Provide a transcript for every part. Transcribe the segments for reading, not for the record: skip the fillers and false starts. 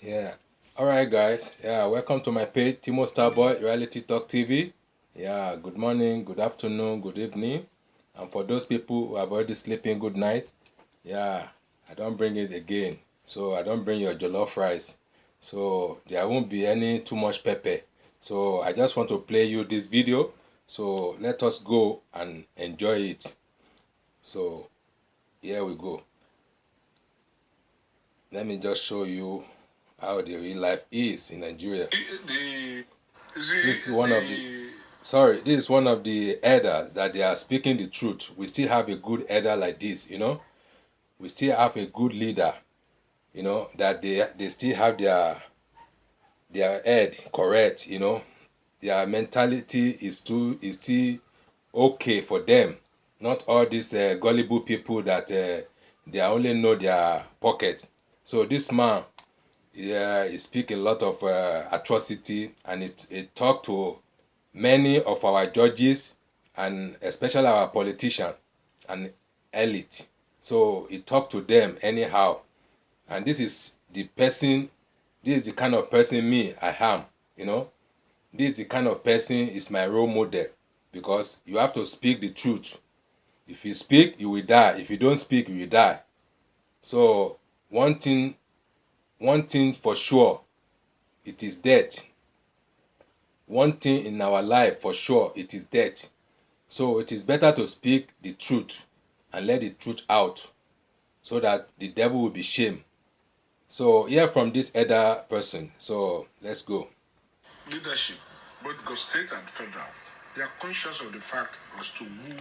Yeah. All right, guys. Yeah, welcome to my page, Timo Starboy Reality Talk TV. Yeah, good morning, good afternoon, good evening. And for those people who have already sleeping, good night. Yeah, I don't bring it again. So I don't bring your jollof rice. So there won't be any too much pepper. So I just want to play you this video. So let us go and enjoy it. So here we go. Let me just show you how the real life is in Nigeria. This is one of the this is one of the elders that they are speaking the truth. We still have a good elder like this, We still have a good leader, that they still have their head correct, Their mentality is still okay for them. Not all these gullible people that they only know their pocket. So this man, yeah, he speak a lot of atrocity, and it talk to many of our judges and especially our politicians and elite. So he talk to them anyhow, and this is the kind of person me I am. This is the kind of person is my role model, because you have to speak the truth. If you speak, you will die. If you don't speak, you will die. So one thing for sure, it is death. One thing in our life for sure, it is death. So it is better to speak the truth and let the truth out, so that the devil will be shamed. So hear from this other person. So let's go. Leadership, both state and federal, they are conscious of the fact as to who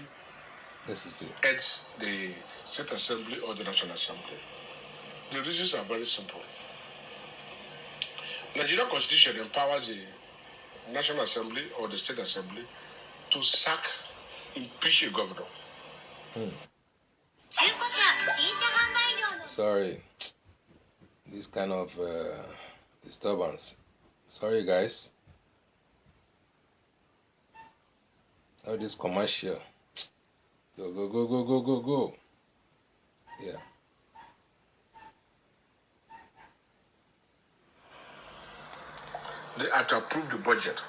heads the state assembly or the national assembly. The reasons are very simple. Nigerian constitution empowers the national assembly or the state assembly to sack, impeach a governor. Sorry, this kind of disturbance. Sorry, guys. Oh, this commercial. Go, go, go, go, go, go, go. Yeah. They are to approve the budget.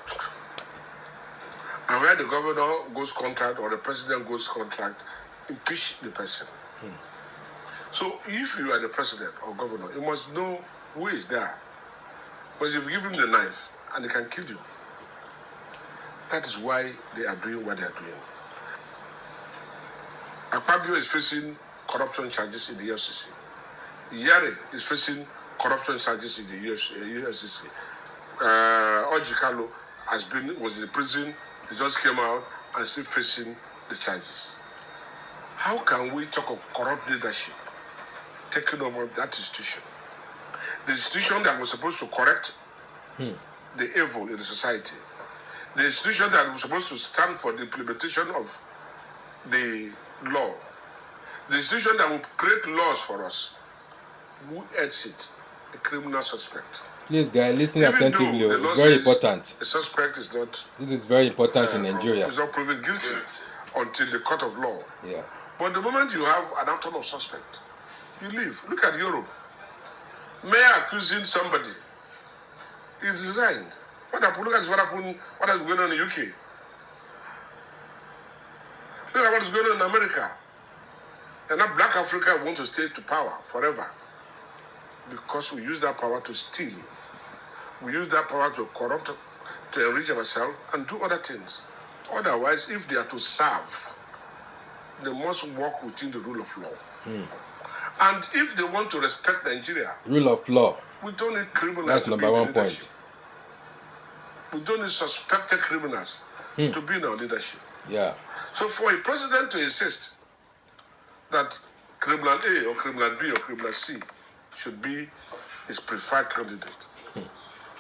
And where the governor goes contract or the president goes contract, impeach the person. So if you are the president or governor, you must know who is there. Because if you give him the knife and he can kill you, that is why they are doing what they are doing. Akpabio is facing corruption charges in the FCC. Yare is facing corruption charges in the UFCC. Ojikalo was in the prison. He just came out and still facing the charges. How can we talk of corrupt leadership taking over that institution? The institution that was supposed to correct the evil in the society. The institution that was supposed to stand for the implementation of the law. The institution that will create laws for us. Who heads it? A criminal suspect. Please, guys, listen attentively. It's very important. The suspect is not. This is very important in Nigeria. Is not proven guilty until the court of law. Yeah. But the moment you have an outcome of suspect, you leave. Look at Europe. Mayor accusing somebody, he resigned. Look at what happened. What is going on in the UK? Look at what is going on in America. And now Black Africa wants to stay to power forever. Because we use that power to steal. We use that power to corrupt, to enrich ourselves, and do other things. Otherwise, if they are to serve, they must work within the rule of law. And if they want to respect Nigeria, rule of law, we don't need criminals. That's number one point. We don't need suspected criminals to be in our leadership. Yeah. So for a president to insist that criminal A or criminal B or criminal C should be his preferred candidate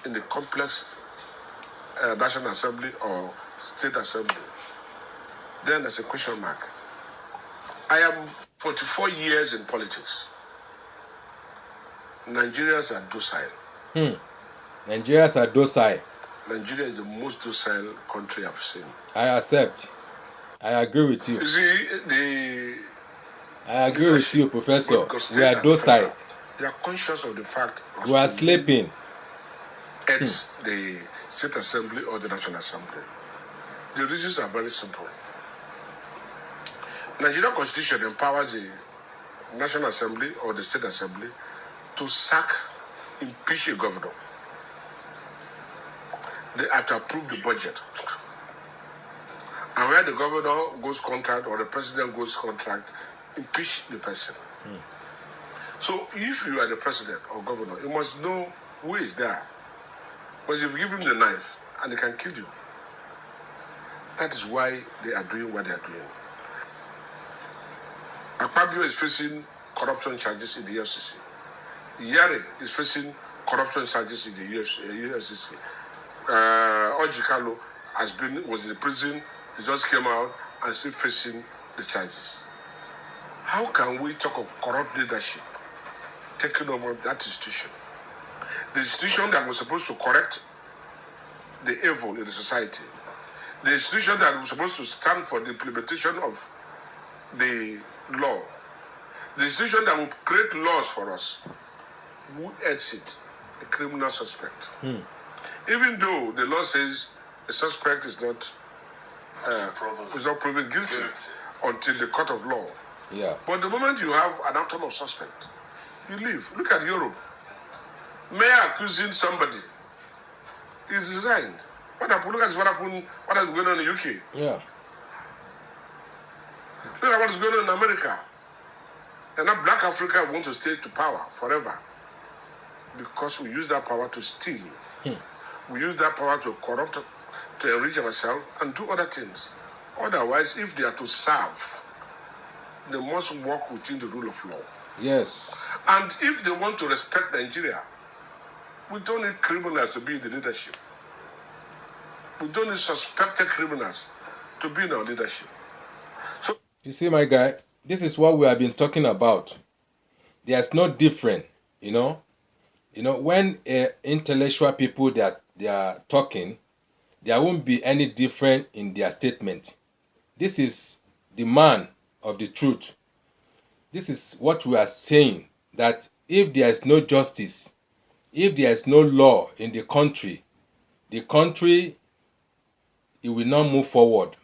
in the complex National Assembly or State Assembly, then there's a question mark. I am 44 years in politics. Nigerians are docile. Nigerians are docile. Nigeria is the most docile country I've seen. I accept. I agree with you. You see, I agree with you, Professor. We are docile. They are conscious of the fact of We are sleeping. It's the State Assembly or the National Assembly. The reasons are very simple. Nigerian Constitution empowers the National Assembly or the State Assembly to sack, impeach a governor. They have to approve the budget. And where the governor goes contract or the president goes contract, impeach the person. So if you are the president or governor, you must know who is there. Because if you give him the knife and he can kill you, that is why they are doing what they are doing. Akpabio is facing corruption charges in the FCC. Yari is facing corruption charges in the UFCC. Ojikalo was in the prison. He just came out and still facing the charges. How can we talk of corrupt leadership taking over that institution? The institution that was supposed to correct the evil in the society. The institution that was supposed to stand for the implementation of the law. The institution that will create laws for us. Who heads it? A criminal suspect. Even though the law says a suspect is not proven guilty until the court of law. Yeah. But the moment you have an outcome of suspect, you leave. Look at Europe. Mayor accusing somebody, he's resigned. What happened? Look at what happened. What is going on in the UK? Yeah. Look at what is going on in America. And now Black Africa want to stay to power forever because we use that power to steal. We use that power to corrupt, to enrich ourselves and do other things. Otherwise, if they are to serve, they must work within the rule of law. Yes. And if they want to respect Nigeria, we don't need criminals to be in the leadership. We don't need suspected criminals to be in our leadership. So, you see, my guy, this is what we have been talking about. There's no different, you know. When intellectual people they are talking, there won't be any different in their statement. This is the man of the truth. This is what we are saying, that if there is no justice, if there is no law in the country it will not move forward.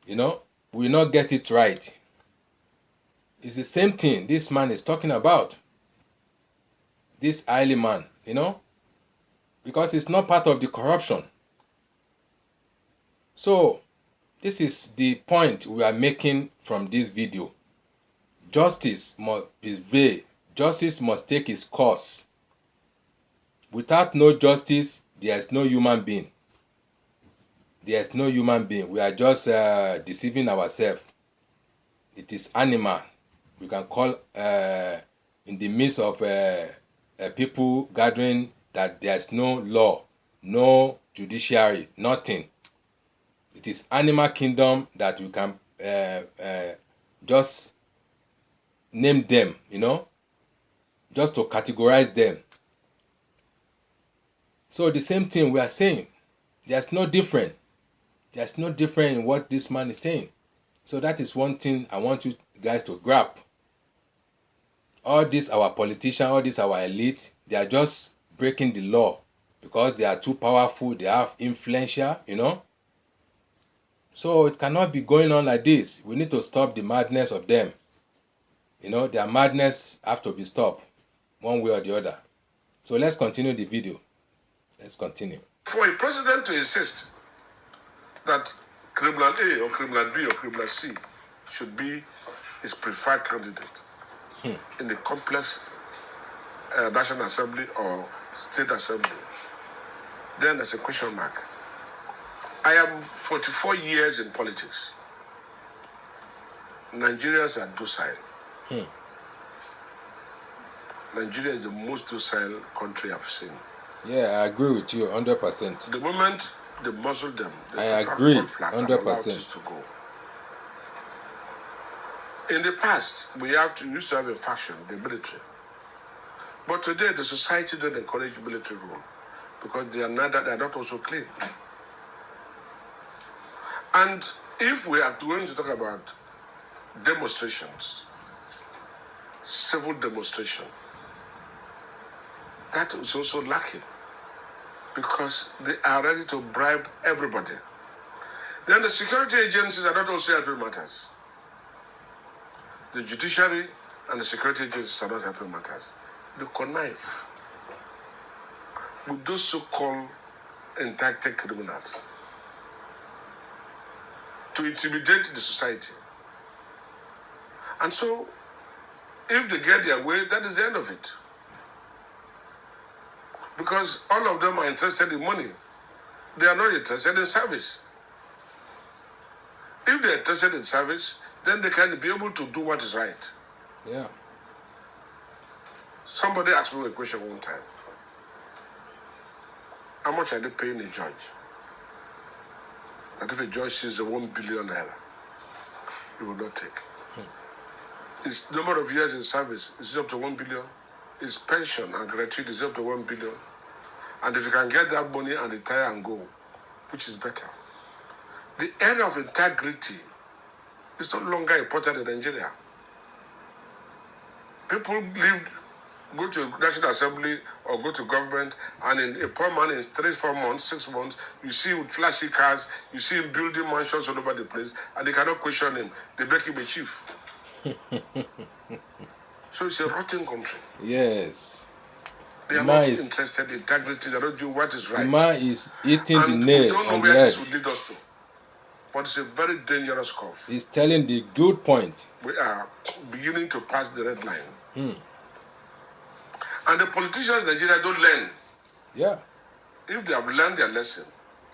We will not get it right. It's the same thing this man is talking about. This highly man, because it's not part of the corruption. So, this is the point we are making from this video. Justice must prevail. Justice must take its course. Without no justice, there is no human being. There is no human being. We are just deceiving ourselves. It is animal. We can call in the midst of people gathering that there is no law, no judiciary, nothing. It is animal kingdom that we can just name them, just to categorize them. So the same thing we are saying. There's no different. There's no different in what this man is saying. So that is one thing I want you guys to grab. All this our politicians, all this our elite, they are just breaking the law because they are too powerful, they have influential, So it cannot be going on like this. We need to stop the madness of them. Their madness have to be stopped one way or the other. So let's continue the video. Let's continue. For a president to insist that criminal A or criminal B or criminal C should be his preferred candidate in the complex National Assembly or State Assembly, then there's a question mark. I am 44 years in politics. Nigerians are docile. Nigeria is the most docile country I've seen. Yeah, I agree with you 100%. The moment they muzzle them, I agree 100%. To go. In the past, we used to have a faction, the military. But today, the society don't encourage military rule because they are not also clean. And if we are going to talk about demonstrations, civil demonstration, That is also lacking because they are ready to bribe everybody. Then the security agencies are not also helping matters. The judiciary and the security agencies are not helping matters. They connive with those so-called indicted criminals to intimidate the society. And so, if they get their way, that is the end of it. Because all of them are interested in money. They are not interested in service. If they are interested in service, then they can be able to do what is right. Yeah. Somebody asked me a question one time. How much are they paying a judge? That if a judge sees a 1 billion naira, he will not take. His number of years in service is up to 1 billion. His pension and gratuity is up to 1 billion. And if you can get that money and retire and go, which is better? The area of integrity is no longer important in Nigeria. People go to National Assembly or go to government, and in a poor man in 3, 4 months, 6 months, you see with flashy cars, you see him building mansions all over the place, and they cannot question him. They make him a chief. So it's a rotten country. Yes. They are not interested in integrity. They are not doing what is right. The man is eating and the nail we don't know on where the this head. will lead us to. But it's a very dangerous curve. He's telling the good point. We are beginning to pass the red line. And the politicians in Nigeria don't learn. Yeah. If they have learned their lesson,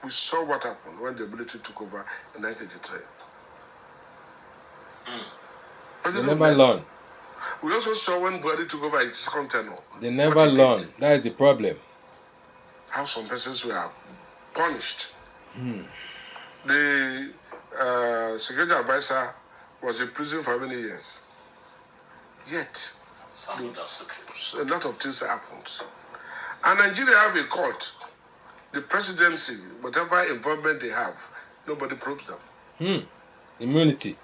we saw what happened when the military took over in 1983. But They never learn. We also saw when Buhari took over its second tenure. They never learn. That is the problem. How some persons were punished. The security advisor was in prison for many years. Yet, a lot of things happened. And Nigeria have a court. The presidency, whatever involvement they have, nobody probes them. Immunity.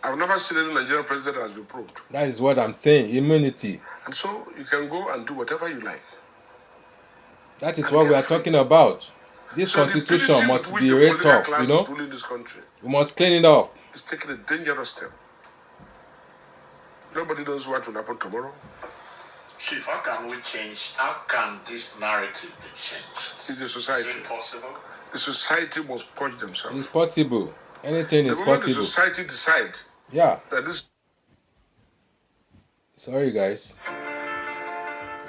I've never seen any Nigerian president that has been probed. That is what I'm saying. Immunity. And so you can go and do whatever you like. That is what we are talking about. This constitution must be very tough, you know. Ruling this country, we must clean it up. It's taking a dangerous step. Nobody knows what will happen tomorrow. Chief, how can we change? How can this narrative be changed? It's the society. Is it possible? The society must purge themselves. It's possible. Anything is possible. The possible. moment the society decide that this... Sorry, guys.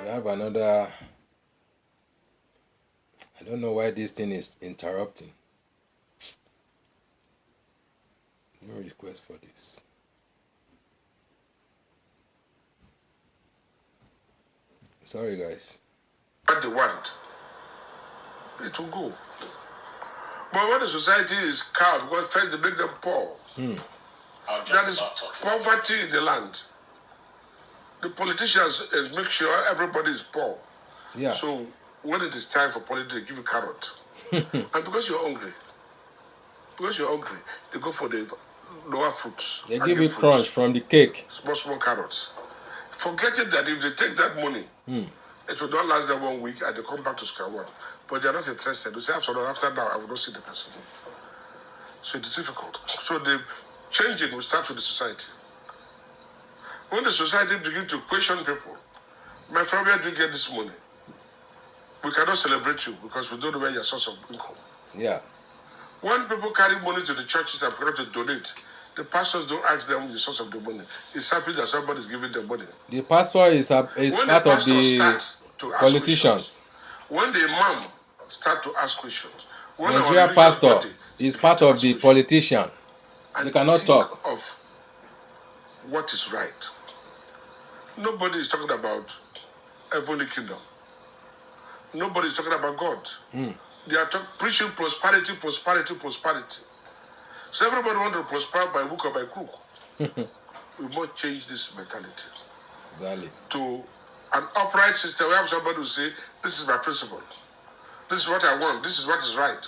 We have another... I don't know why this thing is interrupting. No request for this. Sorry, guys. What they want, it will go. But when the society is cowed, because first they make them poor. There is poverty in the land. The politicians make sure everybody is poor. Yeah. So when it is time for politics, they give you carrot. And because you're hungry, they go for the lower fruits. They give you crunch from the cake. Small carrots. Forgetting that if they take that money, it will not last them 1 week and they come back to square one. But they are not interested. They say, after now, I will not see the person. So it is difficult. So the changing will start with the society. When the society begins to question people, my friend, where do you get this money? We cannot celebrate you because we don't know where your source of income. Yeah. When people carry money to the churches and forget to donate, the pastors don't ask them the source of the money. It's happy that somebody is giving them money. The pastor is part of the politicians. When the imam start to ask questions, when Nigeria pastor is part of the politician. They cannot talk of what is right. Nobody is talking about heavenly kingdom. Nobody is talking about God. They are preaching prosperity. So everybody wants to prosper by hook or by crook. We must change this mentality. Exactly. To an upright system. We have somebody who say, this is my principle. This is what I want. This is what is right.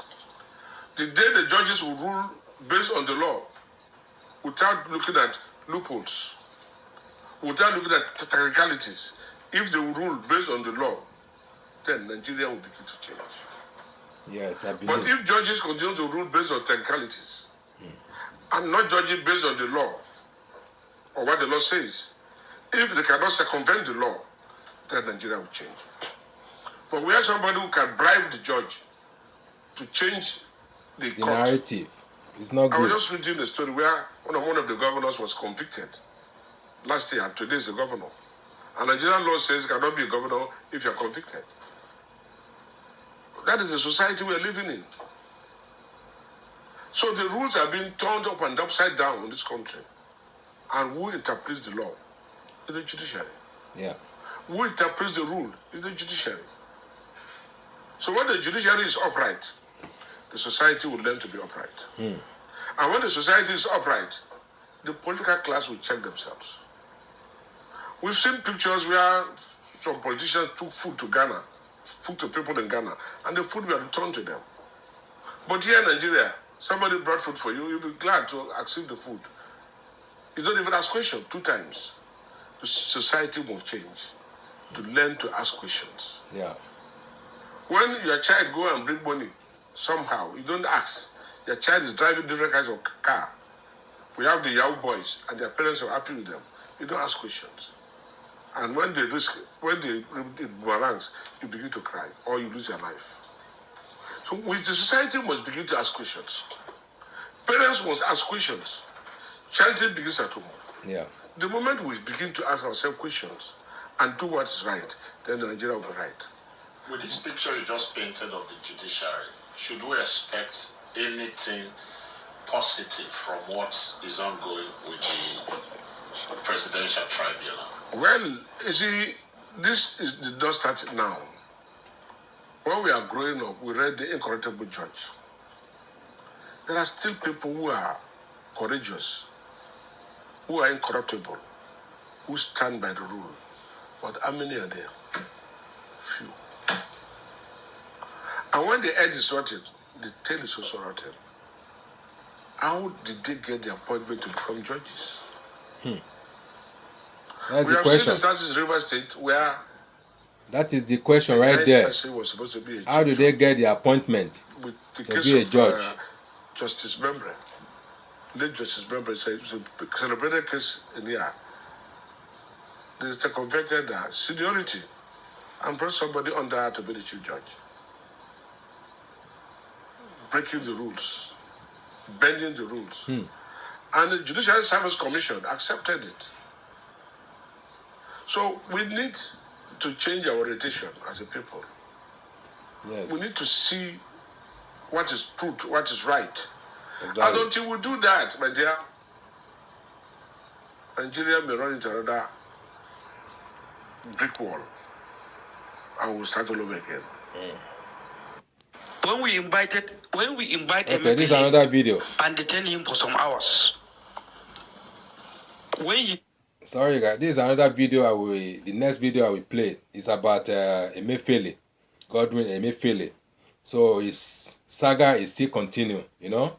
The day the judges will rule based on the law, without looking at loopholes, without looking at technicalities, if they will rule based on the law, then Nigeria will begin to change. Yes, I believe. But if judges continue to rule based on technicalities and not judging based on the law or what the law says, if they cannot circumvent the law, then Nigeria will change. But we have somebody who can bribe the judge to change the court. narrative. It's not good. I was just reading a story where one of the governors was convicted last year, and today is the governor. And Nigerian law says you cannot be a governor if you're convicted. That is the society we're living in. So the rules are being turned up and upside down in this country. And who interprets the law? Is the judiciary. Yeah. Who interprets the rule? Is the judiciary. So when the judiciary is upright, the society will learn to be upright. And when the society is upright, the political class will check themselves. We've seen pictures where some politicians took food to Ghana, food to people in Ghana, and the food were returned to them. But here in Nigeria, somebody brought food for you, you'll be glad to accept the food. You don't even ask questions 2 times. The society will change to learn to ask questions. Yeah. When your child go and bring money, somehow, you don't ask. Your child is driving different kinds of car. We have the Yahoo boys, and their parents are happy with them. You don't ask questions. And when they it boomerangs, you begin to cry, or you lose your life. So the society must begin to ask questions. Parents must ask questions. Charity begins at home. Yeah. The moment we begin to ask ourselves questions and do what is right, then Nigeria will be right. With this picture you just painted of the judiciary, should we expect anything positive from what is ongoing with the presidential tribunal? Well, you see, did not start now. When we are growing up, we read The Incorruptible Judge. There are still people who are courageous, who are incorruptible, who stand by the rule. But how many are there? Few. And when the head is rotten, the tail is also rotten. How did they get the appointment to become judges? That's We the have seen question. instances in River State where That is the question a right nice there. person was supposed to be a How do judge. they get the appointment? With the to case be a of judge? Justice Membre. Late Justice Membre said it was a celebrated case in here. They circumvented seniority and brought somebody under to be the chief judge. Breaking the rules, bending the rules. And the Judicial Service Commission accepted it. So we need to change our orientation as a people. Yes. We need to see what is truth, what is right. Exactly. And until we do that, my dear, Nigeria may run into another brick wall and we'll start all over again. When we invite Okay, this is another video. and detain him for some hours, when he Sorry guys, this is another video the next video I will play is about Emefiele, Godwin Emefiele. So his saga is still continuing, you know.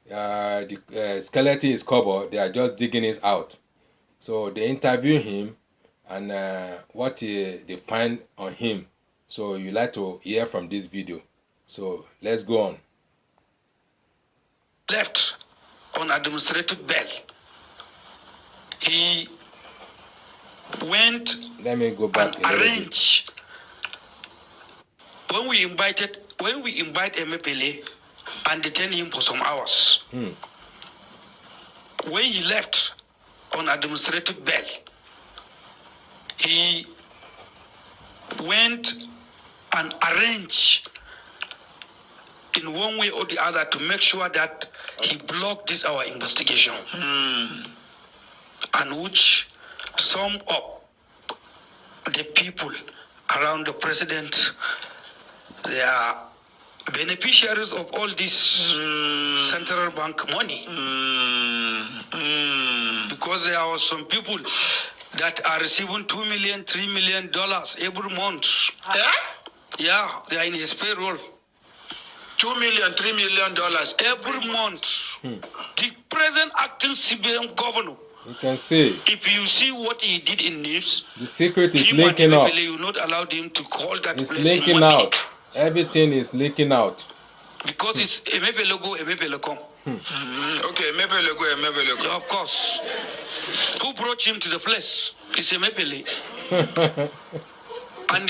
The skeleton is covered, they are just digging it out. So they interview him and what they find on him. So you like to hear from this video. So let's go on. left on administrative bail, he went Let me go back and a little bit. arranged. When we invite Emefiele and detain him for some hours, when he left on administrative bail, he went and arranged in one way or the other to make sure that he blocked our investigation, and which some of the people around the president, they are beneficiaries of all this central bank money, because there are some people that are receiving $2 million, $3 million every month. Yeah, they are in his payroll. $2 million, $3 million every month. The present acting CBN governor You can see. If you see what he did in NIPS, The secret is him and leaking out. Emefiele, you not allowed him to hold that It's place leaking in 1 out. minute. Everything is leaking out. Because it's Emefiele go, Emefiele come. Okay, Emefiele go, Emefiele go. Of course. Who brought him to the place? It's Emefiele. And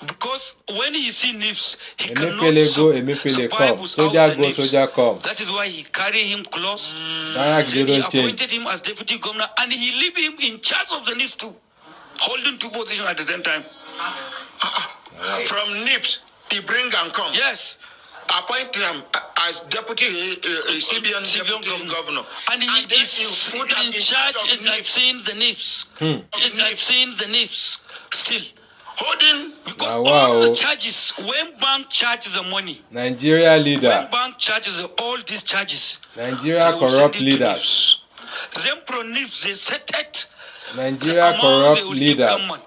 because when he see NIPS, he Emefiele go, cannot Emefiele survive come. without Soldier the go, NIPS. soldier come. That is why he carry him close. Barracks Then he don't change. appointed him as deputy governor, and he leave him in charge of the NIPS too, holding two positions at the same time. From NIPS, he bring and come. Yes. Appoint him as deputy CBN deputy governor. And he is in charge and seeing the NIPS. And seeing the NIPS still. Holding. Because Wow, all the wow. charges, when bank charges the money, Nigeria leader. when bank charges all these charges, Nigeria they will send corrupt it to leaders. NIPS. Then pro NIPS, they set it. Nigeria The amount they corrupt will give leaders. government,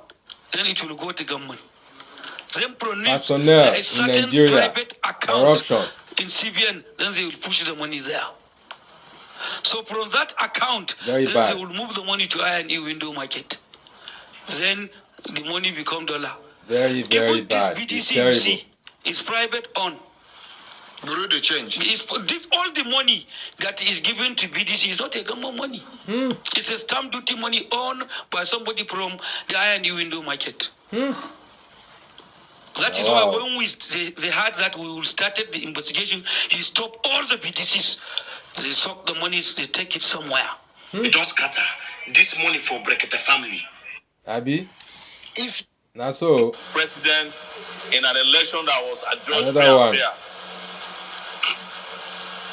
then it will go to government. Then pro NIPS, Personnel there is in certain Nigeria. private account Corruption. in CBN, then they will push the money there. So from that account, Very then bad. they will move the money to I&E window market. Then the money become dollar. Very, very Even bad. this It's BDC you terrible. see, it's private owned. Bureau de change. All the money that is given to BDC is not a government money. It's a stamp duty money owned by somebody from the I&E window market. That is Wow. why when they heard that we will started the investigation, he stopped all the BDCs. They suck the money, they take it somewhere. They don't scatter this money for Brekete family. Abi? If Now so, president in an election that was adjudged Another fair one. and fair.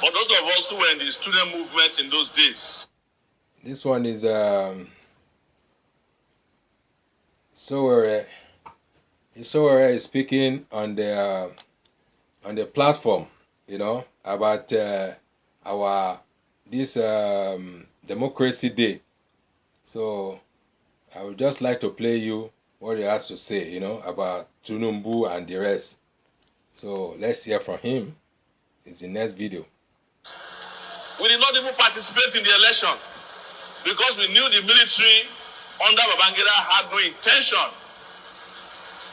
For those of us who were in the student movement in those days, this one is Sowore. Sowore is speaking on the platform, you know, about our this democracy day. So I would just like to play you what he has to say, you know, about Tunumbu and the rest. So let's hear from him. It's the next video. we did not even participate in the election because we knew the military under Babangida had no intention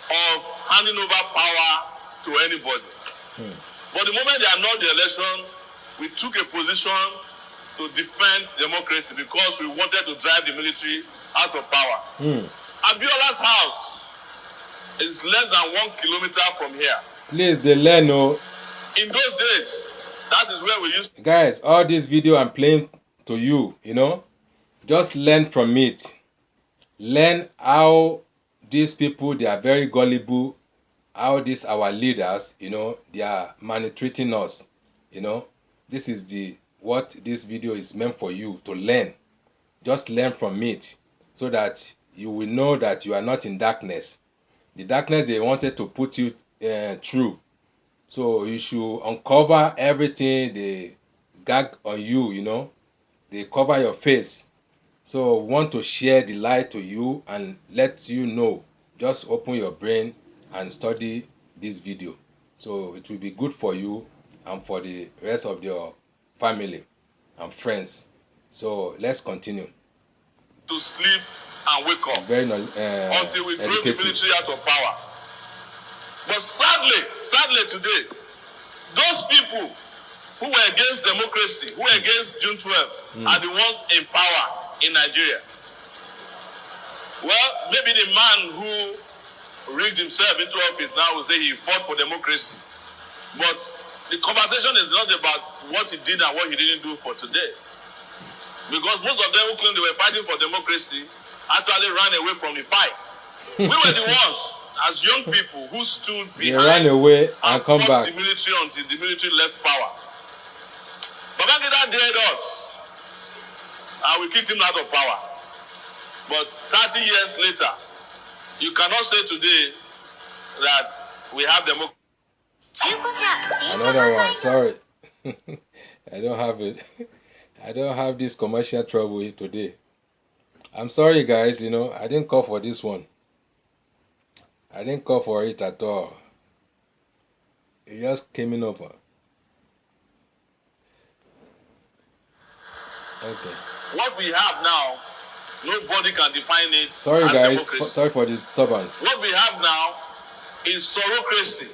of handing over power to anybody. But the moment they annulled the election, we took a position to defend democracy because we wanted to drive the military out of power. Abiola's house is less than 1 kilometer from here. Please, they learn, oh. In those days, that is where we used Guys, all this video I'm playing to you, you know, just learn from it. Learn how these people, they are very gullible, how these our leaders, you know, they are maltreating us, you know. This is what this video is meant for you to learn. Just learn from it so that you will know that you are not in darkness. The darkness they wanted to put you through. So you should uncover everything they gag on you, you know. They cover your face. So we want to share the light to you and let you know. Just open your brain and study this video. So it will be good for you and for the rest of your family and friends. So let's continue. to sleep and wake up Very until we drove the educative. military out of power. But sadly today, those people who were against democracy, who were against June 12, are the ones in power in Nigeria. Well, maybe the man who rigged himself into office now will say he fought for democracy. But the conversation is not about what he did and what he didn't do for today. Because most of them who claimed they were fighting for democracy actually ran away from the fight. We were the ones, as young people, who stood They behind ran away and and come fought back. the military until the military left power. Babangida dared us, and we kicked him out of power. But 30 years later, you cannot say today that we have democracy. Another one, sorry. I don't have it. I don't have this commercial trouble here today. I'm sorry guys, you know, I didn't call for this one. I didn't call for it at all. It just came in over. Okay. What we have now, nobody can define it Sorry, as guys. democracy. Sorry for the disturbance. What we have now is sorrowcracy.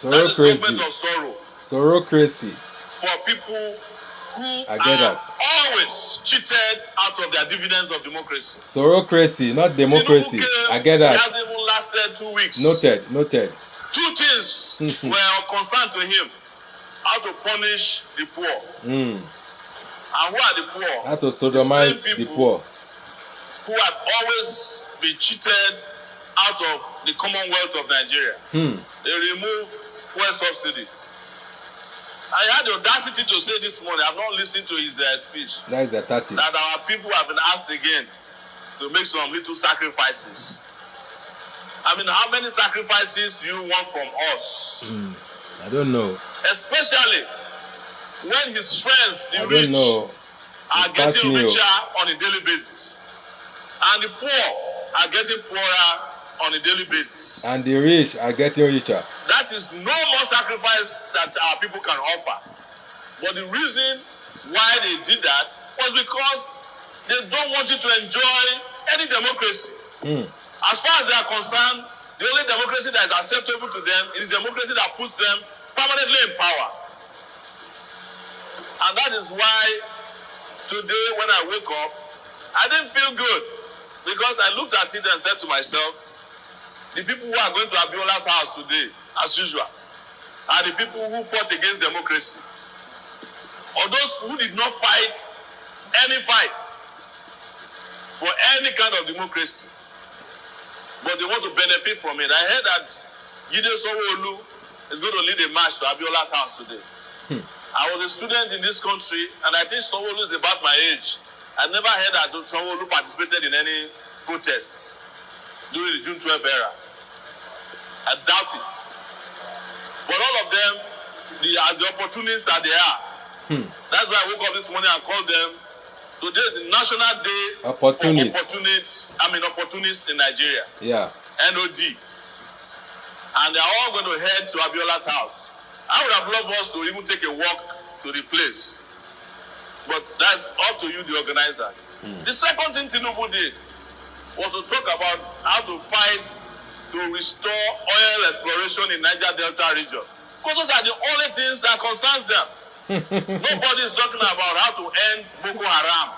That is Sorrowcrazy. government of sorrow Sorrowcrazy. for people who I get are that. always cheated out of their dividends of democracy. Sorrowcrazy, not democracy. Tinubu came, I get It that. hasn't even lasted 2 weeks. Noted. 2 things were concerned to him: how to punish the poor. And who are the poor? How to sodomize same the people poor. who have always been cheated out of the Commonwealth of Nigeria. They removed fuel subsidy. I had the audacity to say this morning, I've not listened to his speech, That is the tactic. that our people have been asked again to make some little sacrifices. I mean, how many sacrifices do you want from us? I don't know. Especially when his friends, the I rich, don't know. are It's past getting me, richer on a daily basis. And the poor are getting poorer on a daily basis. And the rich are getting richer. That is no more sacrifice that our people can offer. But the reason why they did that was because they don't want you to enjoy any democracy. As far as they are concerned, the only democracy that is acceptable to them is democracy that puts them permanently in power. And that is why today when I woke up, I didn't feel good, because I looked at it and said to myself, the people who are going to Abiola's house today, as usual, are the people who fought against democracy, or those who did not fight any fight for any kind of democracy, but they want to benefit from it. I heard that Jide Sanwo-Olu is going to lead a march to Abiola's house today. I was a student in this country, and I think Sanwo-Olu is about my age. I never heard that Sanwo-Olu participated in any protest during the June 12 era. I doubt it. But all of them, as the opportunists that they are, that's why I woke up this morning and called them. Today is the National Day Opportunists. opportunists in Nigeria. Yeah. NOD. And they are all going to head to Abiola's house. I would have loved us to even take a walk to the place. But that's up to you, the organizers. The second thing Tinubu did was to talk about how to fight to restore oil exploration in Niger Delta region. Because those are the only things that concerns them. Nobody is talking about how to end Boko Haram.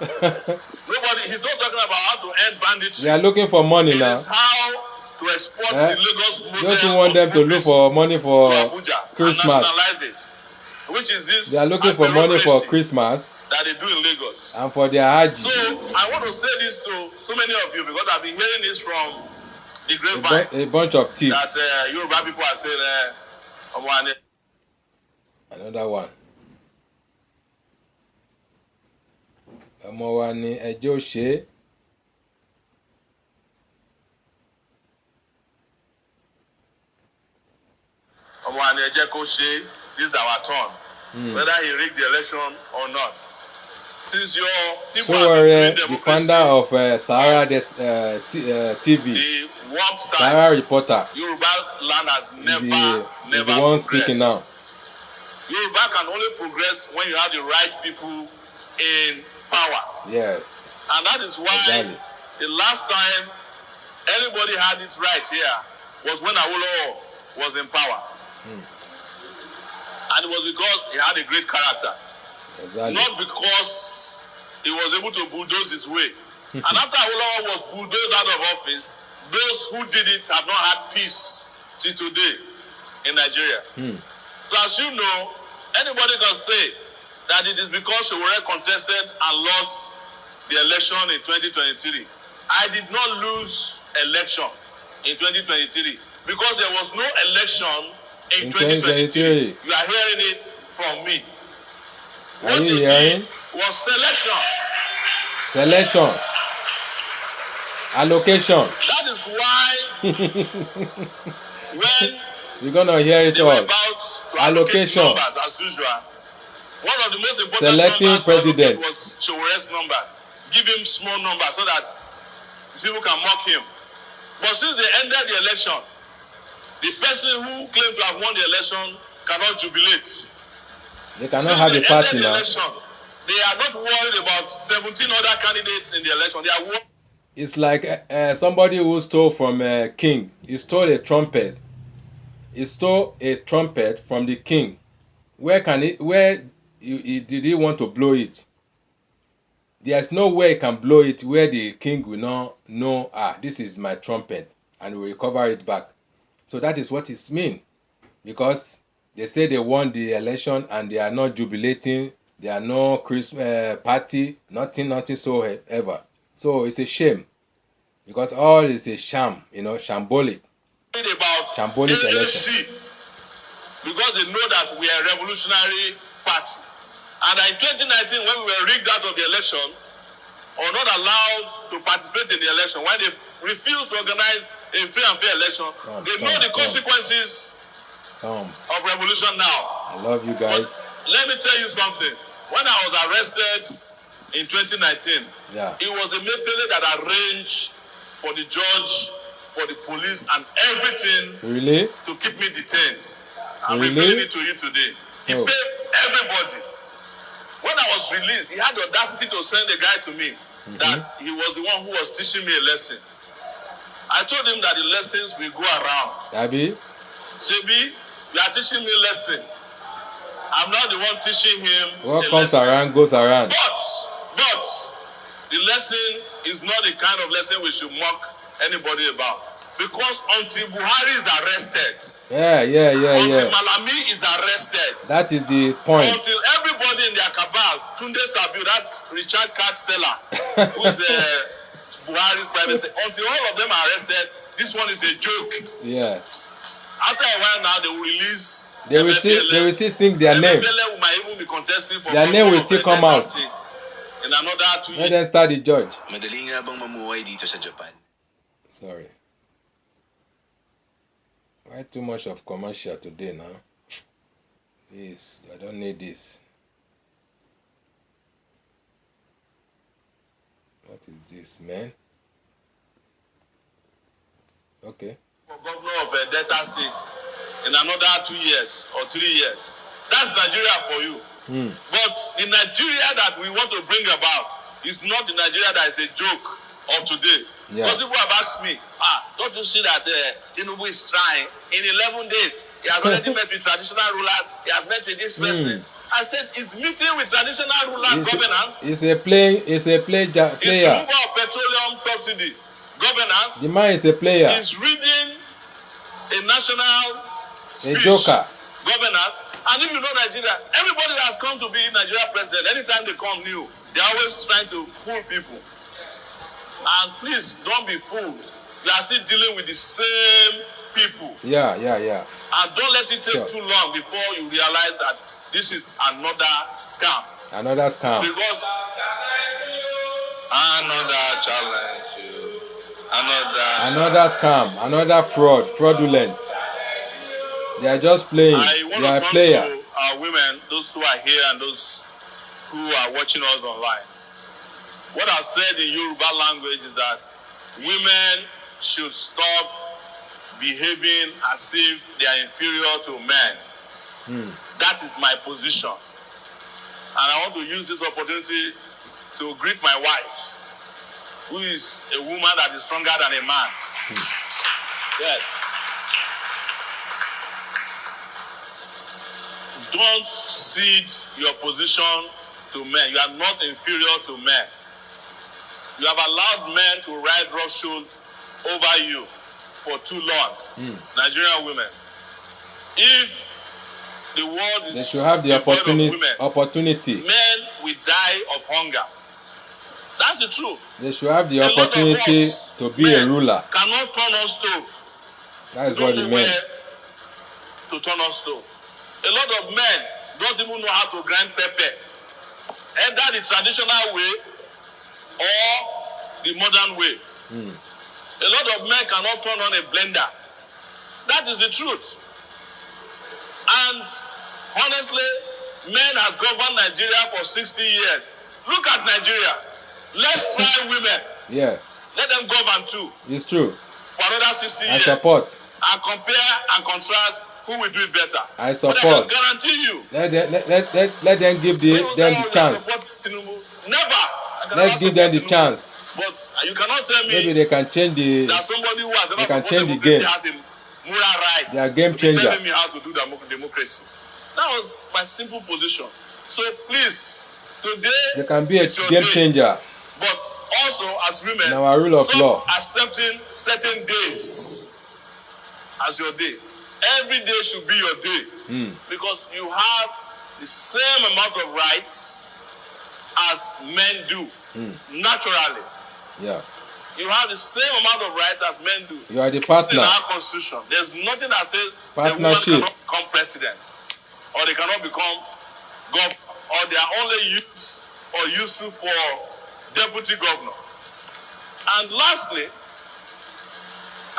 He's not talking about how to end banditry. They are looking for money now. It is how to export the Lagos model. Don't you want them to look for money for Abuja Christmas? And nationalize it. Which is this? They are looking for money for Christmas that they do in Lagos. and for their Hajj. So I want to say this to so many of you, because I've been hearing this from the grapevine. A bunch of thieves. That Yoruba people are saying, Another one. Ọmọ wa ni ẹjọ́ ṣe. this is our turn. Whether he rigged the election or not. Since your people Sowore, the founder of Sahara TV, the warped time, Sahara reporter, Yoruba land has never is the one speaking now. Yoruba can only progress when you have the right people in power. Yes. And that is why exactly. The last time anybody had it right here was when Awolowo was in power. And it was because he had a great character. Exactly. Not because he was able to bulldoze his way. And after Awolowo was bulldozed out of office, those who did it have not had peace till today in Nigeria. So as you know, anybody can say that it is because Sowore contested and lost the election in 2023. I did not lose election in 2023 because there was no election in 2023. You are hearing it from me. Are you hearing? Was selection. Selection. Allocation. That is why when you're gonna hear it they all. were about to Allocation. Numbers, as usual, one of the most important selecting numbers president was Sowore's numbers. Give him small numbers so that people can mock him. But since they ended the election, the person who claimed to have won the election cannot jubilate. They cannot have a party now. Election, They are not worried about 17 other candidates in the election. They are worried. It's like somebody who stole from a king. He stole a trumpet. He stole a trumpet from the king. Where did he want to blow it? There's no way he can blow it where the king will not know, this is my trumpet, and will recover it back. So that is what it means. Because they say they won the election and they are not jubilating. There are no Christmas party, nothing so ever. So it's a shame. Because all is a sham, shambolic. About Shambolic AAC, election. because they know that we are a revolutionary party. And in 2019, when we were rigged out of the election, or not allowed to participate in the election, when they refused to organize a free and fair election, they know the consequences of revolution now. I love you guys. But let me tell you something. When I was arrested in 2019, it was a Emefiele that arranged for the judge, for the police, and everything to keep me detained. I'm revealing it to you today. He paid everybody. When I was released, he had the audacity to send a guy to me that he was the one who was teaching me a lesson. I told him that the lessons will go around. Sebi, you are teaching me a lesson. I'm not the one teaching him. What comes around goes around. But the lesson is not the kind of lesson we should mock anybody about. Because until Buhari is arrested, until Malami is arrested, that is the point. Until everybody in their cabal, Tunde Sabiu, that's Richard Card seller, who's the Buhari's private secretary, until all of them are arrested, this one is a joke. Yeah. After a while now, they will release. They will still sing their name. Might even be contesting for their name will still come out. In another 2 years. Let them start the judge. Madali nga bang mamuhay dito sa Japan? Sorry. Why too much of commercial today now? This, I don't need this. What is this, man? Okay. For governor of Delta State in another 2 years or 3 years. That's Nigeria for you. But the Nigeria that we want to bring about is not the Nigeria that is a joke of today. Because people have asked me, don't you see that Tinubu is trying? In 11 days, he has already met with traditional rulers. He has met with this person. I said, is meeting with traditional ruler governance? It's a player. It's removal of petroleum subsidy. Governance. The man is a player. He's reading a national speech. A joker. Governance. And if you know Nigeria, everybody that has come to be Nigeria president, anytime they come new, they're always trying to fool people. And please don't be fooled. You are still dealing with the same people. Yeah. And don't let it take too long before you realize that this is another scam. Another scam. Because another challenge. Another scam. Another fraudulent. They are just playing. They are a player. To our women, those who are here and those who are watching us online. What I've said in Yoruba language is that women should stop behaving as if they are inferior to men. That is my position. And I want to use this opportunity to greet my wife, who is a woman that is stronger than a man. Yes. Don't cede your position to men. You are not inferior to men. You have allowed men to ride roughshod over you for too long. Nigerian women. If the world is they should have the opportunity. Men will die of hunger. That's the truth. They should have the opportunity to be a ruler. Cannot turn on stove. That is what it means. To turn on stove. A lot of men don't even know how to grind pepper. Either the traditional way or the modern way. A lot of men cannot turn on a blender. That is the truth. And honestly, men have governed Nigeria for 60 years. Look at Nigeria. Let's try women. Yeah. Let them govern too. It's true. For another 60 years. I support. And compare and contrast who will do it better. I support. But I can guarantee you. Let them give them the chance. Never. Let's give them the chance. But you cannot tell me Maybe they can change the. that somebody who has They never can supported change the game. democracy has a moral right They are game to be changer. telling me how to do democracy. That was my simple position. So please, today They can be a is your game day. changer. But also, as women, In our rule of stop law. accepting certain days as your day. Every day should be your day because you have the same amount of rights as men do naturally. Yeah. You have the same amount of rights as men do. You are the In partner. our constitution, there's nothing that says a woman Partnership. cannot become president or they cannot become governor or they are only used or useful for deputy governor. And lastly,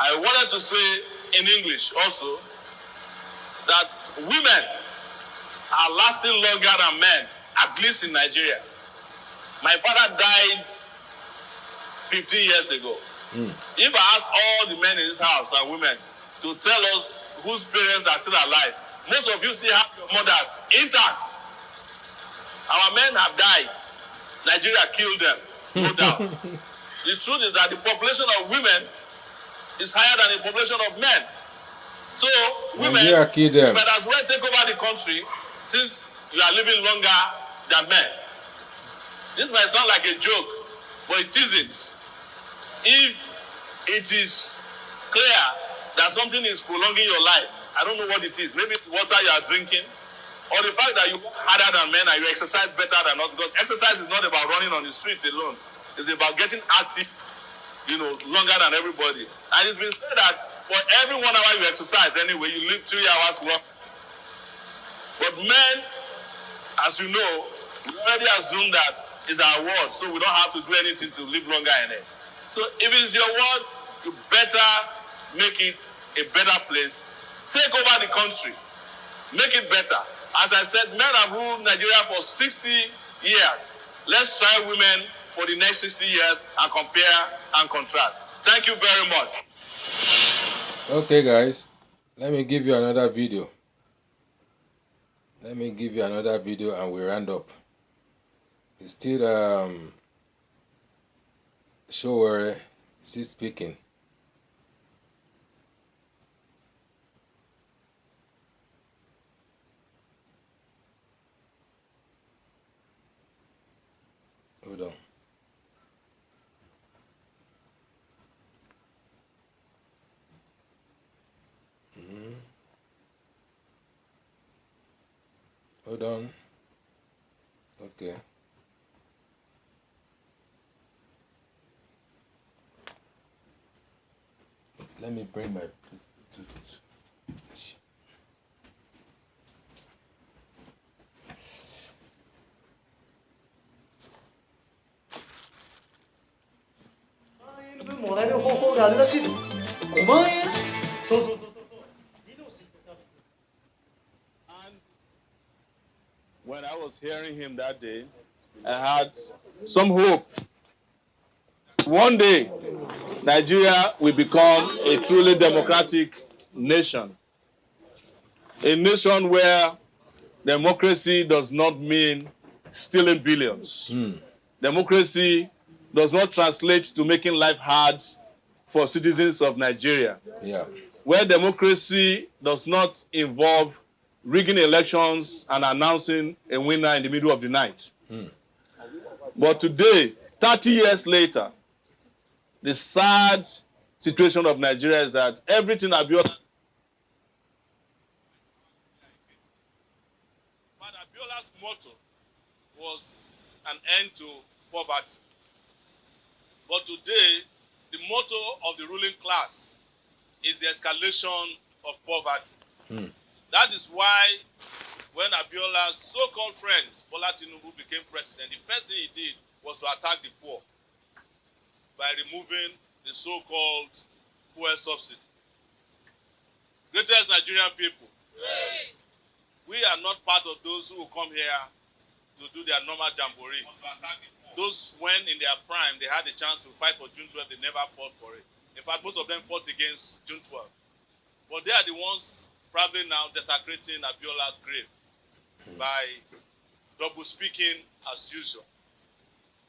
I wanted to say in English also that women are lasting longer than men, at least in Nigeria. My father died 15 years ago. If I ask all the men in this house and women to tell us whose parents are still alive, most of you still have your mothers intact. Our men have died. Nigeria killed them, no doubt. The truth is that the population of women is higher than the population of men. So women might as well take over the country since you are living longer than men. This might sound like a joke, but it isn't. If it is clear that something is prolonging your life, I don't know what it is. Maybe it's water you are drinking, or the fact that you work harder than men and you exercise better than us. Because exercise is not about running on the streets alone. It's about getting active, longer than everybody. And it's been said that for every 1 hour you exercise anyway, you live 3 hours long. But men, as you know, we already assume that is our word, so we don't have to do anything to live longer in it. So if it is your word, you better make it a better place. Take over the country. Make it better. As I said, men have ruled Nigeria for 60 years. Let's try women for the next 60 years and compare and contrast. Thank you very much. Okay, guys. Let me give you another video. And we round up. It's still Sowore still speaking. Hold on. Hold on. Okay. Let me bring my Bluetooth. When I was hearing him that day, I had some hope. One day, Nigeria will become a truly democratic nation. A nation where democracy does not mean stealing billions. Democracy does not translate to making life hard for citizens of Nigeria. Yeah. Where democracy does not involve rigging elections and announcing a winner in the middle of the night. But today, 30 years later, the sad situation of Nigeria is that everything Abiola's motto was an end to poverty. But today, the motto of the ruling class is the escalation of poverty. That is why when Abiola's so-called friend, Bola Tinubu, became president, the first thing he did was to attack the poor by removing the so-called fuel subsidy. Greatest Nigerian people, we are not part of those who will come here to do their normal jamboree. Those when in their prime, they had a chance to fight for June 12, they never fought for it. In fact, most of them fought against June 12. But they are the ones probably now desecrating Abiola's grave by double speaking as usual.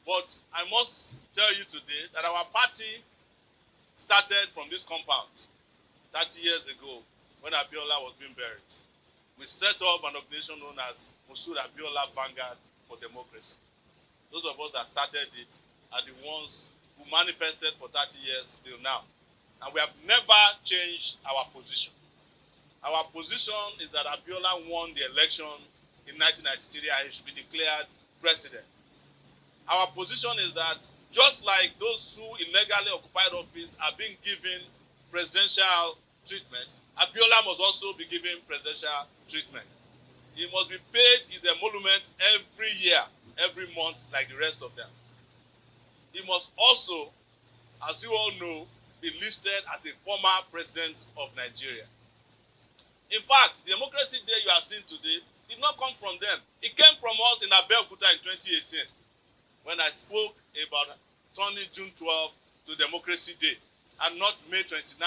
But I must tell you today that our party started from this compound 30 years ago when Abiola was being buried. We set up an organization known as Moshood Abiola Vanguard for Democracy. Those of us that started it are the ones who manifested for 30 years till now. And we have never changed our position. Our position is that Abiola won the election in 1993 and he should be declared president. Our position is that just like those who illegally occupied office are being given presidential treatment, Abiola must also be given presidential treatment. He must be paid his emoluments every year, every month, like the rest of them. He must also, as you all know, be listed as a former president of Nigeria. In fact, the Democracy Day you are seeing today did not come from them. It came from us in Abeokuta in 2018 when I spoke about turning June 12 to Democracy Day and not May 29,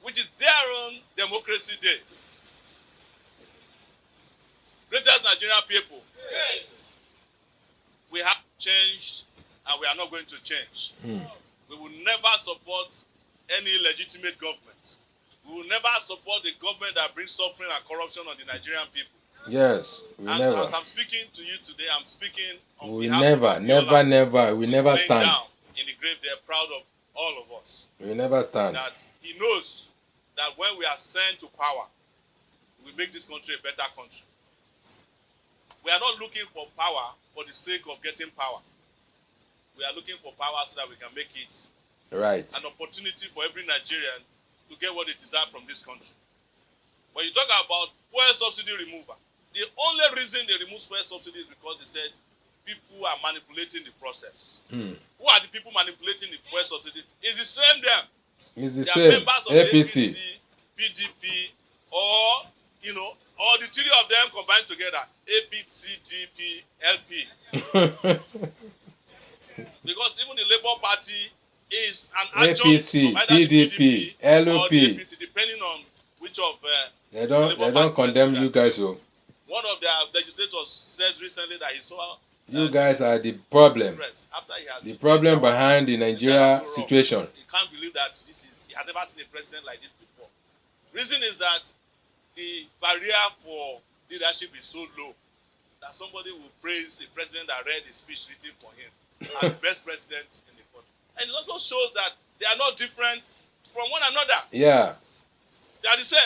which is their own Democracy Day. Greatest Nigerian people, yes. We have changed and we are not going to change. We will never support any illegitimate government. We will never support a government that brings suffering and corruption on the Nigerian people. Yes, we and never. As I'm speaking to you today, I'm speaking on We behalf never, of Abiola, never, we never stand. Down in the grave, they're proud of all of us. We never stand. That he knows that when we are sent to power, we make this country a better country. We are not looking for power for the sake of getting power. We are looking for power so that we can make it right. An opportunity for every Nigerian to get what they deserve from this country. When you talk about fuel subsidy removal, the only reason they remove fuel subsidy is because they said people are manipulating the process. Who are the people manipulating the fuel subsidy? It's the same them. It's the they same. Are members of APC, the APC, PDP, or all the three of them combined together. APCDP, LP. Because even the Labour Party is an adjunct APC, of either the PDP, PDP LP. or the APC, depending on which of they don't condemn you guys. So one of their legislators said recently that he saw you guys are the problem. The problem behind the Nigeria situation. He can't believe that he had never seen a president like this before. Reason is that the barrier for leadership is so low that somebody will praise a president that read a speech written for him as the best president in the country. And it also shows that they are not different from one another. Yeah. They are the same.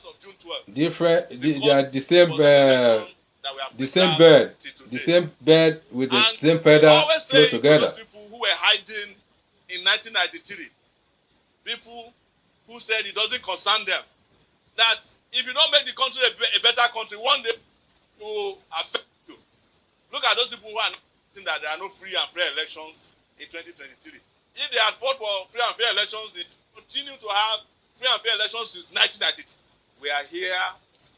Of June 12. Different. They are the same. The same bird. The same bird with the same feather flow together. Those people who were hiding in 1993, people who said it doesn't concern them, that if you don't make the country a better country, one day it will affect you. Look at those people who are saying that there are no free and fair elections in 2023. If they had fought for free and fair elections, they continue to have free and fair elections since 1993. We are here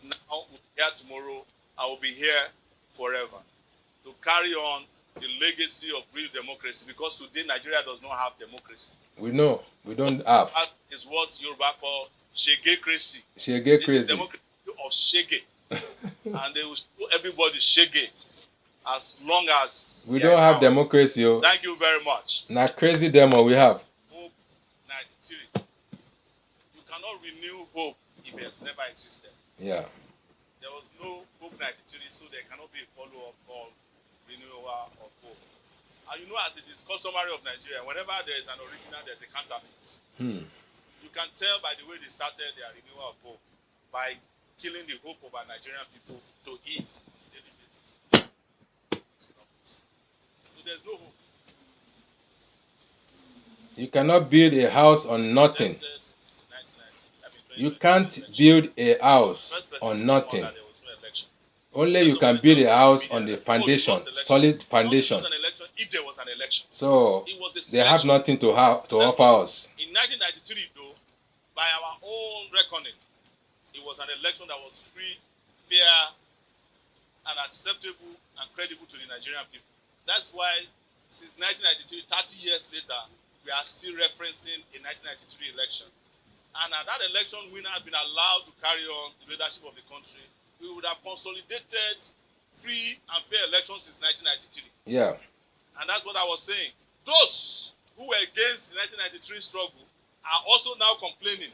now, we'll be here tomorrow, I will be here forever to carry on the legacy of real democracy, because today Nigeria does not have democracy. We know, we don't have. That is what Yoruba call shege-cracy. Shege-crazy. This is democracy of shege. And they will show everybody shege as long as we don't have democracy. Oh. Thank you very much. Now crazy demo we have. Hope 93. You cannot renew hope if it has never existed. Yeah. There was no Hope 93, so there cannot be a follow-up called renewal of hope. And you know, as it is customary of Nigeria, whenever there is an original, there's a counterfeit. You can tell by the way they started their renewal of hope, by killing the hope of our Nigerian people to eat daily basis. So there's no hope. You cannot build a house on nothing. You can't build a house on nothing. Only you can build a house on the foundation, solid foundation. If there was an election. So they have nothing to offer us. In 1993, though, by our own reckoning, it was an election that was free, fair, and acceptable and credible to the Nigerian people. That's why since 1993, 30 years later, we are still referencing a 1993 election. And that election winner had been allowed to carry on the leadership of the country, we would have consolidated free and fair elections since 1993. Yeah. And that's what I was saying. Those who were against the 1993 struggle are also now complaining.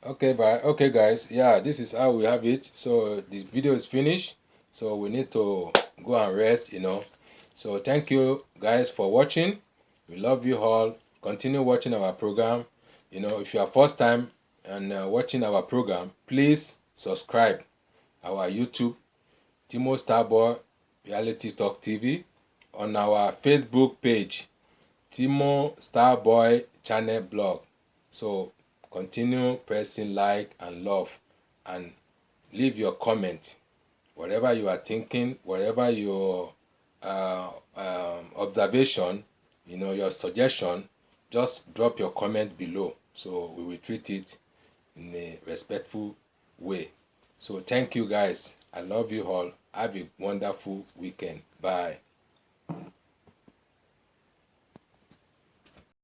Okay, guys. Yeah, this is how we have it. So the video is finished. So we need to go and rest, So thank you guys for watching. We love you all. Continue watching our program. If you are first time and watching our program, please subscribe our YouTube, Timo Starboy Reality Talk TV, on our Facebook page, Timo Starboy Channel Blog. So continue pressing like and love, and leave your comment. Whatever you are thinking, whatever your observation, your suggestion, just drop your comment below. So we will treat it in a respectful way. So thank you guys. I love you all. Have a wonderful weekend. Bye.